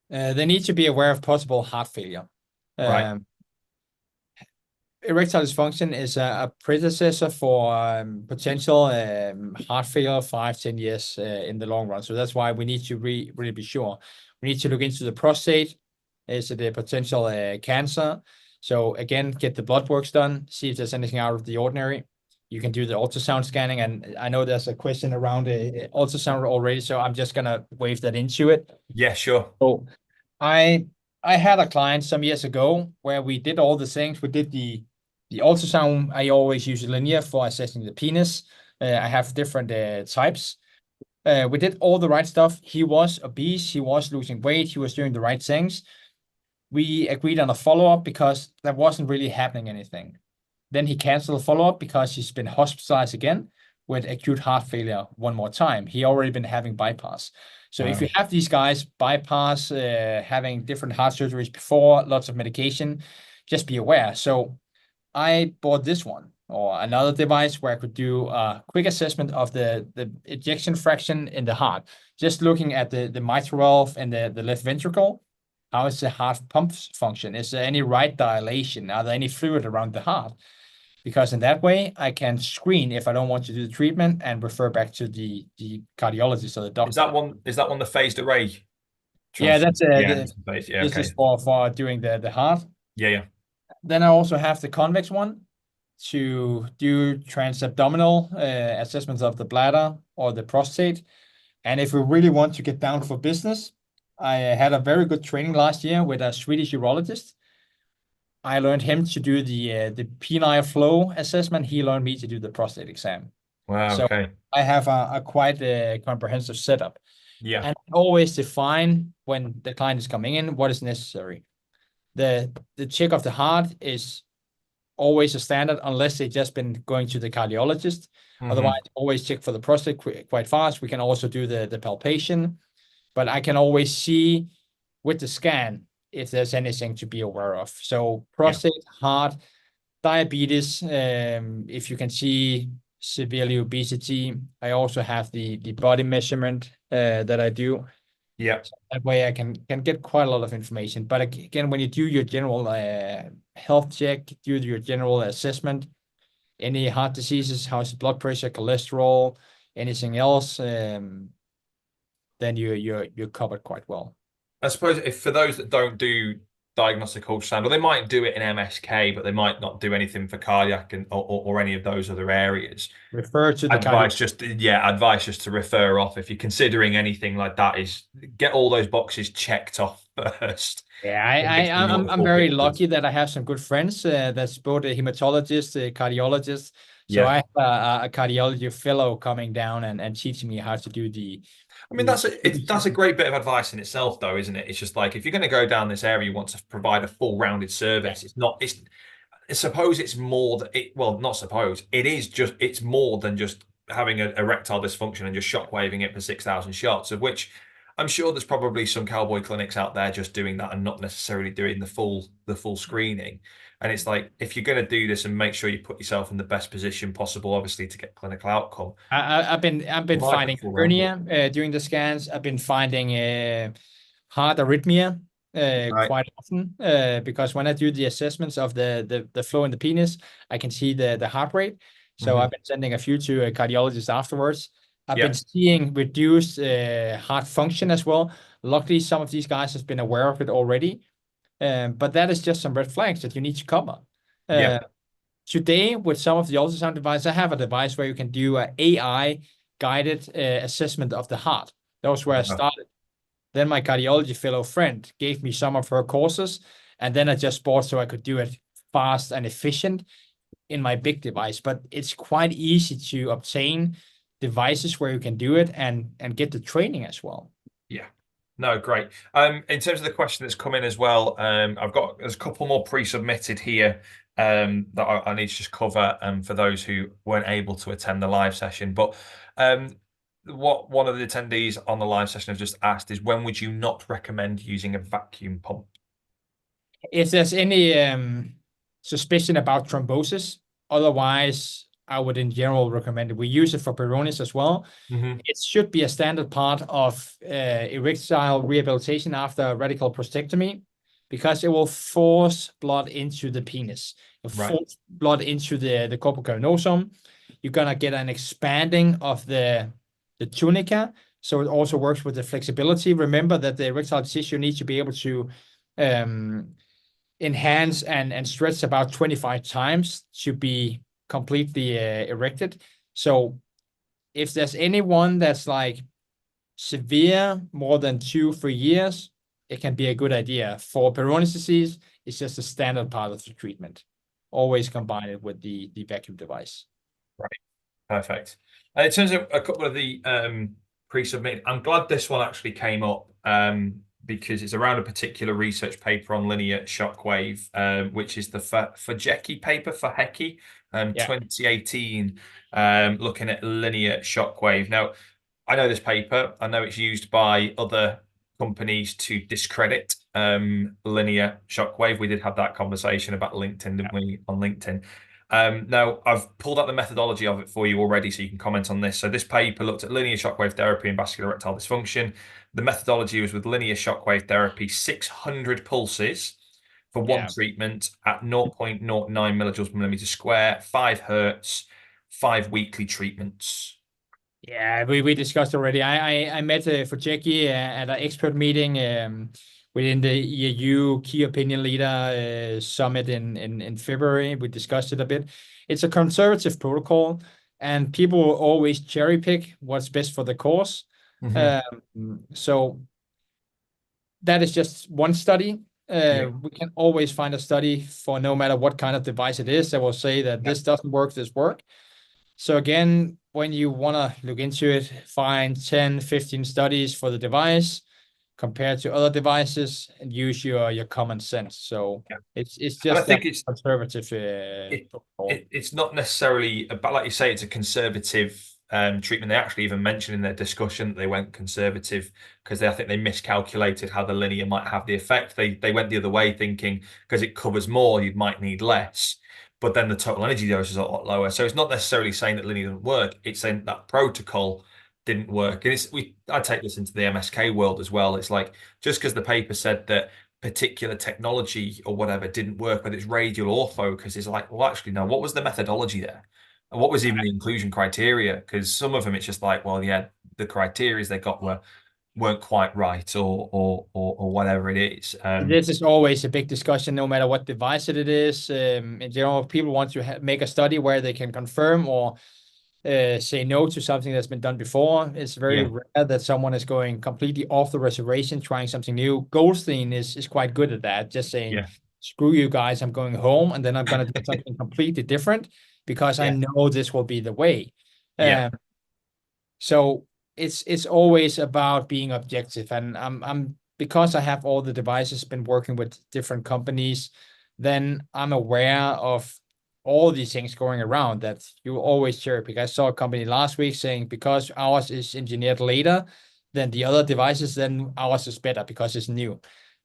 They need to be aware of possible heart failure. Right. Um, Erectile dysfunction is a predecessor for potential heart failure 5-10 years in the long run. So that's why we need to really be sure. We need to look into the prostate. Is it a potential cancer? So again, get the blood works done, see if there's anything out of the ordinary. You can do the ultrasound scanning, and I know there's a question around ultrasound already, so I'm just gonna wave that into it. Yeah, sure. So I I had a client some years ago where we did all the things. We did the ultrasound. I always use linear for assessing the penis. I have different types. We did all the right stuff. He was obese. He was losing weight. He was doing the right things. We agreed on a follow-up because there wasn't really happening anything. Then he canceled the follow-up because he's been hospitalized again with acute heart failure one more time. He already been having bypass. So if you Wow. have these guys bypass, having different heart surgeries before, lots of medication, just be aware. So I bought this one or another device where I could do a quick assessment of the ejection fraction in the heart, just looking at the mitral valve and the left ventricle. How is the heart pump function? Is there any right dilation? Are there any fluid around the heart? Because in that way, I can screen if I don't want to do the treatment and refer back to the cardiologist or the doctor. Is that one the phased array Yeah, trans? that's Yeah, it's phased. Yeah, this is okay. for doing the heart. Yeah, yeah. Then I also have the convex one to do transabdominal assessments of the bladder or the prostate. And if we really want to get down for business, I had a very good training last year with a Swedish urologist. I learned him to do the penile flow assessment. He learned me to do the prostate exam. Wow, So okay. I have a quite comprehensive setup. Yeah. And I always define when the client is coming in what is necessary. The check of the heart is always a standard unless they've just been going to the cardiologist. Hmm. Otherwise, always check for the prostate quite fast. We can also do the palpation, but I can always see with the scan if there's anything to be aware of. So Yeah. prostate, heart, diabetes, if you can see severely obesity. I also have the body measurement that I do. Yeah. So that way I can get quite a lot of information. But again, when you do your general health check, do your general assessment, any heart diseases, how's the blood pressure, cholesterol, anything else, then you're covered quite well. I suppose if for those that don't do diagnostic ultrasound, or they might do it in MSK, but they might not do anything for cardiac or any of those other areas. Refer to the cardiologist. Advice just to refer off if you're considering anything like that, is get all those boxes checked off first. Yeah, It makes a lot I'm more very pictures. lucky that I have some good friends that's both a hematologist, a cardiologist. So Yeah. I have a cardiology fellow coming down and teaching me how to do I mean, the that's a great bit of advice in itself, though, isn't it? It's just like if you're going to go down this area, you want to provide a full rounded yeah. service. It's not. It's I suppose it's more that it. Well, not suppose it is just. It's more than just having an erectile dysfunction and just shock waving it for 6,000 shots, of which I'm sure there's probably some cowboy clinics out there just doing that and not necessarily doing the full screening. And it's like if you're going to do this and make sure you put yourself in the best position possible, obviously to get clinical outcome, I've been provide the finding full rounded. hernia during the scans. I've been finding heart arrhythmia Right. quite often because when I do the assessments of the flow in the penis, I can see the heart rate. So Hmm. I've been sending a few to a cardiologist afterwards. I've been Yeah. seeing reduced heart function as well. Luckily, some of these guys have been aware of it already, but that is just some red flags that you need to cover. Yeah. Uh, Today, with some of the ultrasound devices, I have a device where you can do an AI guided assessment of the heart. That was where I Uh, started. Then my cardiology fellow friend gave me some of her courses, and then I just bought so I could do it fast and efficient. in my big device, but it's quite easy to obtain devices where you can do it and get the training as well. Yeah. No, great. In terms of the question that's come in as well, there's a couple more pre-submitted here that I need to just cover for those who weren't able to attend the live session. But what one of the attendees on the live session have just asked is, when would you not recommend using a vacuum pump? If there's any suspicion about thrombosis, otherwise I would in general recommend it. We use it for Peyronie's as well. It should be a standard part of erectile rehabilitation after radical prostatectomy, because it will force blood into the penis. It Right. force blood into the corpus callosum. You're gonna get an expanding of the tunica, so it also works with the flexibility. Remember that the erectile tissue needs to be able to enhance and stretch about 25 times to be completely erected. So if there's anyone that's like severe, more than 2-3 years, it can be a good idea. For Peyronie's disease, it's just a standard part of the treatment. Always combine it with the vacuum device. Right. Perfect. And in terms of a couple of the pre-submitted, I'm glad this one actually came up because it's around a particular research paper on linear shockwave, which is the Fajeki paper for Heki, 2018, looking at linear shockwave. Now, I know this paper. I know it's used by other companies to discredit linear shockwave. We did have that conversation about LinkedIn, didn't we, on LinkedIn? Now, I've pulled out the methodology of it for you already, so you can comment on this. So this paper looked at linear shockwave therapy and vascular erectile dysfunction. The methodology was with linear shockwave therapy, 600 pulses for one treatment at 0.09 millijoules per millimeter square, 5 hertz, 5 weekly treatments. Yeah, we discussed already. I met Fujeki at an expert meeting within the EU Key Opinion Leader Summit in February. We discussed it a bit. It's a conservative protocol, and people will always cherry pick what's best for the cause. So that is just one study. We can always find a study for no matter what kind of device it is that will say that this doesn't work, this work. So again, when you want to look into it, find 10, 15 studies for the device compared to other devices and use your common sense. So it's just think it's conservative. It's not necessarily about, like you say, it's a conservative treatment. They actually even mentioned in their discussion that they went conservative because I think they miscalculated how the linear might have the effect. They went the other way thinking because it covers more, you might need less. But then the total energy dose is a lot lower. So it's not necessarily saying that linear doesn't work. It's saying that protocol didn't work. And I take this into the MSK world as well. It's like, just because the paper said that particular technology or whatever didn't work, but it's radial ortho, because it's like, well, actually, no, what was the methodology there? And what was even the inclusion criteria? Because some of them, it's just like, well, yeah, the criteria they got weren't quite right or whatever it is. This is always a big discussion, no matter what device it is. In general, people want to make a study where they can confirm or say no to something that's been done before. It's very rare that someone is going completely off the reservation, trying something new. Goldstein is quite good at that, just saying, screw you guys, I'm going home, and then I'm going to do something completely different because I know this will be the way. So it's always about being objective, and I'm because I have all the devices, been working with different companies, then I'm aware of all these things going around that you always cherry pick. I saw a company last week saying because ours is engineered later than the other devices, then ours is better because it's new.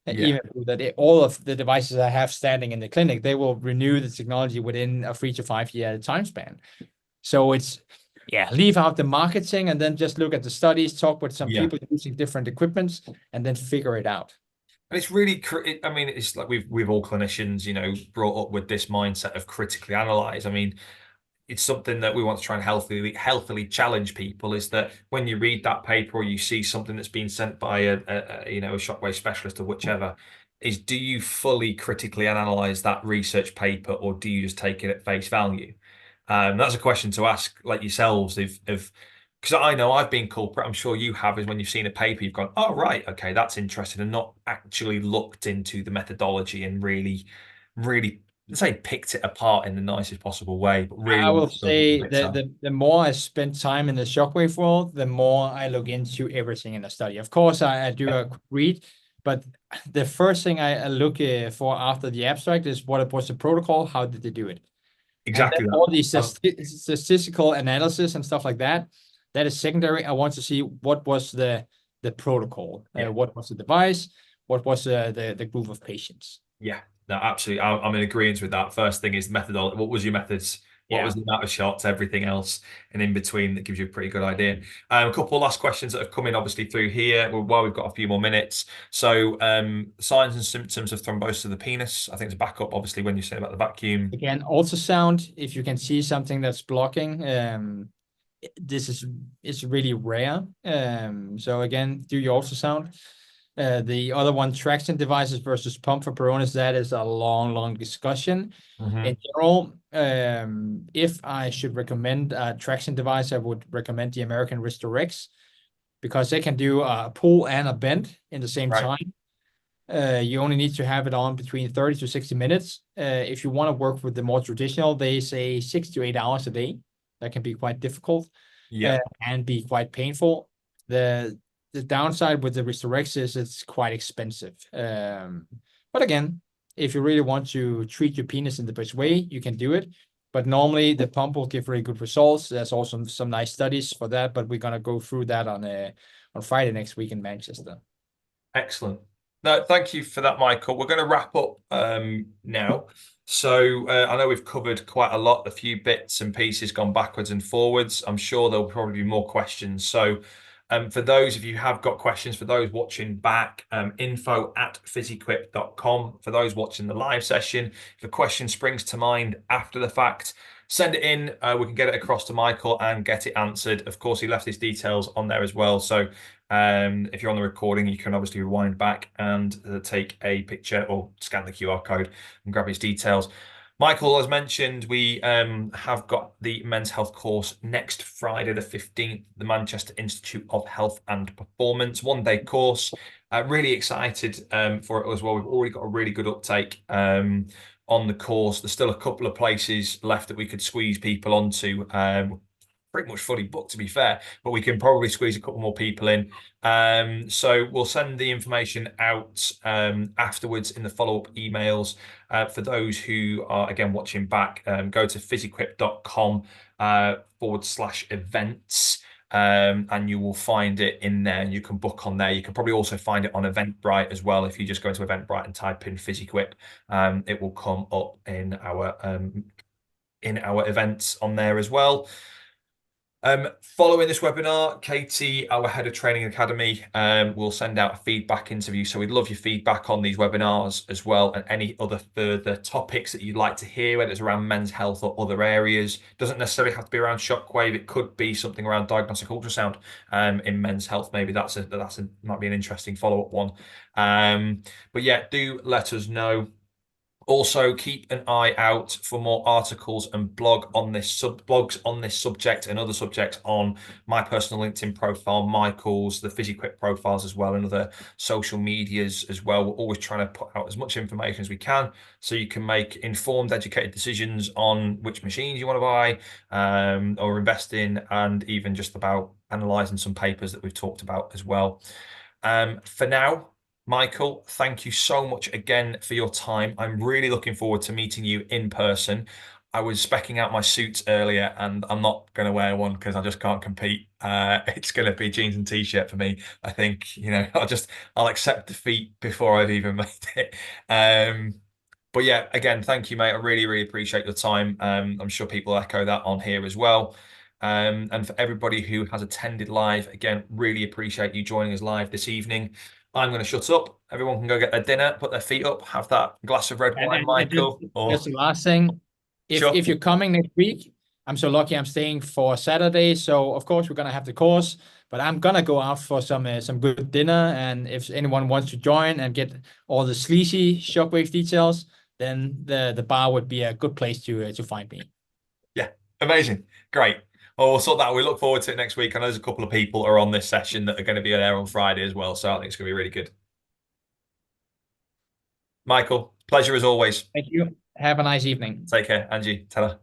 And even that all of the devices I have standing in the clinic, they will renew the technology within a 3 to 5 year time span. So it's leave out the marketing and then just look at the studies, talk with some people using different equipments, and then figure it out. And it's really, I mean, it's like we've all clinicians, brought up with this mindset of critically analyze. I mean, it's something that we want to try and healthily challenge people, is that when you read that paper or you see something that's been sent by a shockwave specialist or whichever, is do you fully critically analyze that research paper, or do you just take it at face value? That's a question to ask, like yourselves, if because I know I've been culprit, I'm sure you have, is when you've seen a paper, you've gone, oh, right, okay, that's interesting, and not actually looked into the methodology and really say picked it apart in the nicest possible way, but really I will understood what the say bits that are. the more I spend time in the shockwave world, the more I look into everything in the study. Of course, I do Yeah, a quick read, but the first thing I look for after the abstract is what was the protocol, how did they do it? And then exactly that. all these statistical analysis and stuff like that, that is secondary. I want to see what was the protocol, Yeah. what was the device, what was the group of patients. Yeah, no, absolutely. I'm in agreement with that. First thing is methodology. What was your methods? What Yeah. was the amount of shots? Everything else, and in between that gives you a pretty good idea. A couple of last questions that have come in, obviously through here. While we've got a few more minutes, so signs and symptoms of thrombosis of the penis. I think it's back up, obviously, when you say about the vacuum. Again, ultrasound, if you can see something that's blocking, this is really rare. So again, do your ultrasound. The other one, traction devices versus pump for Peronis, that is a long discussion. In general, if I should recommend a traction device, I would recommend the American Restorex because they can do a pull and a bend in the same Right. time. You only need to have it on between 30 to 60 minutes. If you want to work with the more traditional, they say 6 to 8 hours a day. That can be quite difficult Yeah. and be quite painful. The the downside with the Restorex is it's quite expensive. But again, if you really want to treat your penis in the best way, you can do it. But normally the pump will give really good results. There's also some nice studies for that, but we're gonna go through that on Friday next week in Manchester. Excellent. No, thank you for that, Michael. We're going to wrap up now. So I know we've covered quite a lot, a few bits and pieces gone backwards and forwards. I'm sure there'll probably be more questions. So for those, if you have got questions, for those watching back, info@physiequip.com. For those watching the live session, if a question springs to mind after the fact, send it in. We can get it across to Michael and get it answered. Of course, he left his details on there as well. So if you're on the recording, you can obviously rewind back and take a picture or scan the QR code and grab his details. Michael, as mentioned, we have got the men's health course next Friday, the 15th, the Manchester Institute of Health and Performance, one-day course. Really excited for it as well. We've already got a really good uptake on the course. There's still a couple of places left that we could squeeze people onto. Pretty much fully booked, to be fair, but we can probably squeeze a couple more people in. So we'll send the information out afterwards in the follow-up emails. For those who are, again, watching back, go to physiequip.com /events. And you will find it in there. You can book on there. You can probably also find it on Eventbrite as well. If you just go into Eventbrite and type in PhysiQuip, it will come up in our events on there as well. Following this webinar, Katie, our head of training academy, will send out a feedback interview. So we'd love your feedback on these webinars as well, and any other further topics that you'd like to hear, whether it's around men's health or other areas. Doesn't necessarily have to be around shockwave. It could be something around diagnostic ultrasound in men's health. Maybe that's might be an interesting follow-up one. But yeah, do let us know. Also, keep an eye out for more articles and blogs on this subject and other subjects on my personal LinkedIn profile, Michael's, the PhysiQuip profiles as well, and other social medias as well. We're always trying to put out as much information as we can so you can make informed, educated decisions on which machines you want to buy or invest in, and even just about analysing some papers that we've talked about as well. For now, Michael, thank you so much again for your time. I'm really looking forward to meeting you in person. I was specking out my suits earlier and I'm not going to wear one because I just can't compete. It's going to be jeans and t-shirt for me. I think, I'll accept defeat before I've even made it. But yeah, again, thank you, mate. I really appreciate your time. I'm sure people echo that on here as well. And for everybody who has attended live, again, really appreciate you joining us live this evening. I'm going to shut up. Everyone can go get their dinner, put their feet up, have that glass of red wine, And just Michael. Or the last thing, sure, if you're coming next week, I'm so lucky I'm staying for Saturday. So of course we're gonna have the course, but I'm gonna go out for some good dinner. And if anyone wants to join and get all the sleazy shockwave details, then the bar would be a good place to find me. yeah, amazing, great. Well, we'll sort that out. We look forward to it next week. I know there's a couple of people are on this session that are going to be there on Friday as well, so I think it's going to be really good. Michael, pleasure as always. Thank you. Have a nice evening. Take care, Angie. Ta-ra.